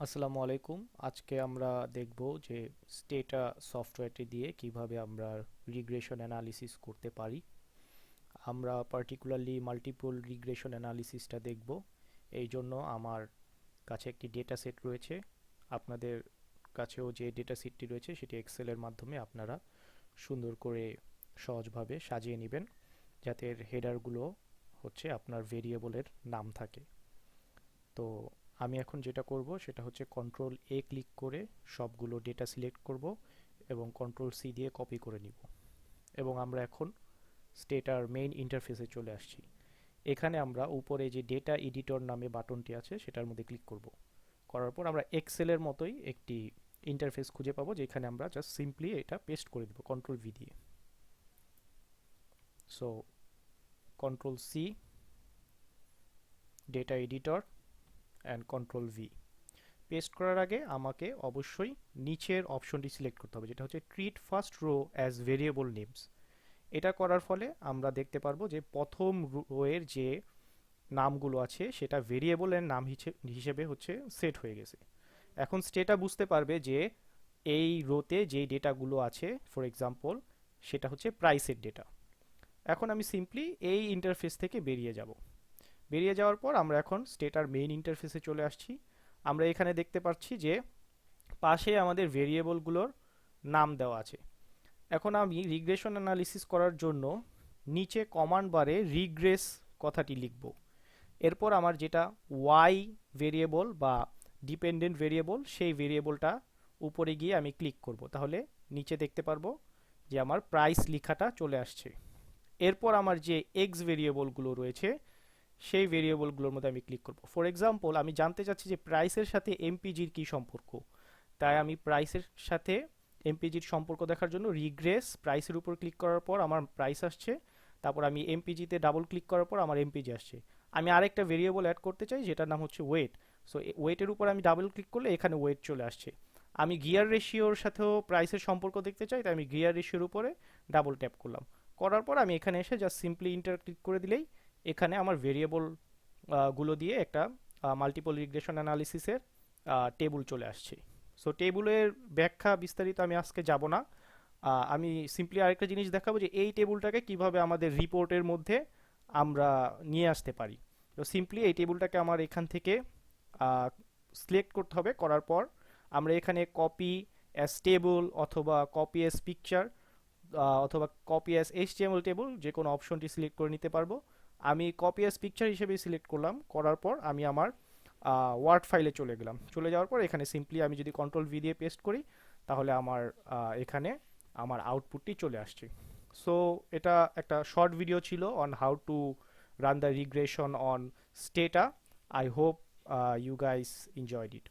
আসসালামু আলাইকুম। আজকে আমরা দেখব যে স্টেটা সফটওয়্যারটি দিয়ে কিভাবে আমরা রিগ্রেশন অ্যানালিসিস করতে পারি। আমরা পার্টিকুলারলি মাল্টিপল রিগ্রেশন অ্যানালিসিসটা দেখব। এই জন্য আমার কাছে একটি ডেটা সেট রয়েছে। আপনাদের কাছেও যে ডেটা সেটটি রয়েছে সেটি এক্সেলের মাধ্যমে আপনারা সুন্দর করে সহজভাবে সাজিয়ে নেবেন, যাতে হেডারগুলো হচ্ছে আপনার ভেরিয়েবলের নাম থাকে। তো আমি এখন যেটা করব সেটা হচ্ছে কন্ট্রোল এ ক্লিক করে সবগুলো ডেটা সিলেক্ট করব এবং কন্ট্রোল সি দিয়ে কপি করে নিব, এবং আমরা এখন স্টেটার মেইন ইন্টারফেসে চলে আসছি। এখানে আমরা উপরে যে ডেটা এডিটর নামে বাটনটি আছে সেটার মধ্যে ক্লিক করব। করার পর আমরা এক্সেলের মতোই একটি ইন্টারফেস খুঁজে পাবো, যেখানে আমরা জাস্ট সিম্পলি এটা পেস্ট করে দেব কন্ট্রোল ভি দিয়ে। So control C, data editor and control V. Paste করার আগে আমাকে অবশ্যই নিচের অপশনটি সিলেক্ট করতে হবে, যেটা হচ্ছে treat first row as variable names. এটা করার ফলে আমরা দেখতে পারবো যে প্রথম রোয়ের যে নামগুলো আছে সেটা ভেরিয়েবলের নাম হিসেবে হচ্ছে সেট হয়ে গেছে। এখন স্টেটা বুঝতে পারবে যে এই রোতে যেই ডেটাগুলো আছে, ফর এক্সাম্পল সেটা হচ্ছে প্রাইসের ডেটা। এখন আমি সিম্পলি এই ইন্টারফেস থেকে বেরিয়ে যাব। বেরিয়ে যাওয়ার পর আমরা এখন স্টেটার মেইন ইন্টারফেসে চলে আসছি। আমরা এখানে দেখতে পাচ্ছি যে পাশে আমাদের ভেরিয়েবলগুলোর নাম দেওয়া আছে। এখন আমি রিগ্রেশন অ্যানালিসিস করার জন্য নিচে কমান্ড বারে রিগ্রেস কথাটি লিখব। এরপর আমার যেটা ওয়াই ভেরিয়েবল বা ডিপেন্ডেন্ট ভেরিয়েবল, সেই ভেরিয়েবলটা উপরে গিয়ে আমি ক্লিক করব, তাহলে নিচে দেখতে পারবো যে আমার প্রাইস লেখাটা চলে আসছে। এরপর আমার যে এক্স ভেরিয়েবলগুলো রয়েছে সেই ভেরিয়েবলগুলোর মধ্যে আমি ক্লিক করব। ফর এক্সাম্পল আমি জানতে চাচ্ছি যে প্রাইসের সাথে এমপিজির কি সম্পর্ক, তাই আমি প্রাইসের সাথে এমপিজির সম্পর্ক দেখার জন্য রিগ্রেস প্রাইসের উপর ক্লিক করার পর আমার প্রাইস আসছে। তারপর আমি এমপিজিতে ডাবল ক্লিক করার পর আমার এমপিজি আসছে। আমি আরেকটা ভেরিয়েবল অ্যাড করতে চাই যেটার নাম হচ্ছে ওয়েট। সো ওয়েটের উপর আমি ডাবল ক্লিক করলে এখানে ওয়েট চলে আসছে। আমি গিয়ার রেশিওর সাথেও প্রাইসের সম্পর্ক দেখতে চাই, তাই আমি গিয়ার রেশিওর উপরে ডাবল ট্যাপ করলাম। করার পর আমি এখানে এসে জাস্ট সিম্পলি ইন্টার ক্লিক করে দিলেই এখানে আমার ভেরিয়েবল গুলো দিয়ে একটা মাল্টিপল রিগ্রেশন অ্যানালিসিসের টেবল চলে আসছে। সো টেবুলের ব্যাখ্যা বিস্তারিত আমি আজকে যাব না। আমি সিম্পলি আরেকটা জিনিস দেখাবো যে এই টেবুলটাকে কিভাবে আমাদের রিপোর্টের মধ্যে আমরা নিয়ে আসতে পারি। তো সিম্পলি এই টেবুলটাকে আমার এখান থেকে সিলেক্ট করতে হবে। করার পর আমরা এখানে কপি অ্যাজ টেবল অথবা কপি অ্যাজ পিকচার অথবা কপি অ্যাজ এইচটিএমএল টেবল যে কোনো অপশনটি সিলেক্ট করে নিতে পারবো। আমি কপি অ্যাজ পিকচার হিসেবে সিলেক্ট করলাম। করার পর আমি আমার ওয়ার্ড ফাইলে চলে গেলাম। চলে যাওয়ার পর এখানে সিম্পলি আমি যদি কন্ট্রোল ভি দিয়ে পেস্ট করি তাহলে আমার এখানে আমার আউটপুটটি চলে আসছে। সো এটা একটা শর্ট ভিডিও ছিল on how to run the regression on Stata. I hope you guys enjoyed it.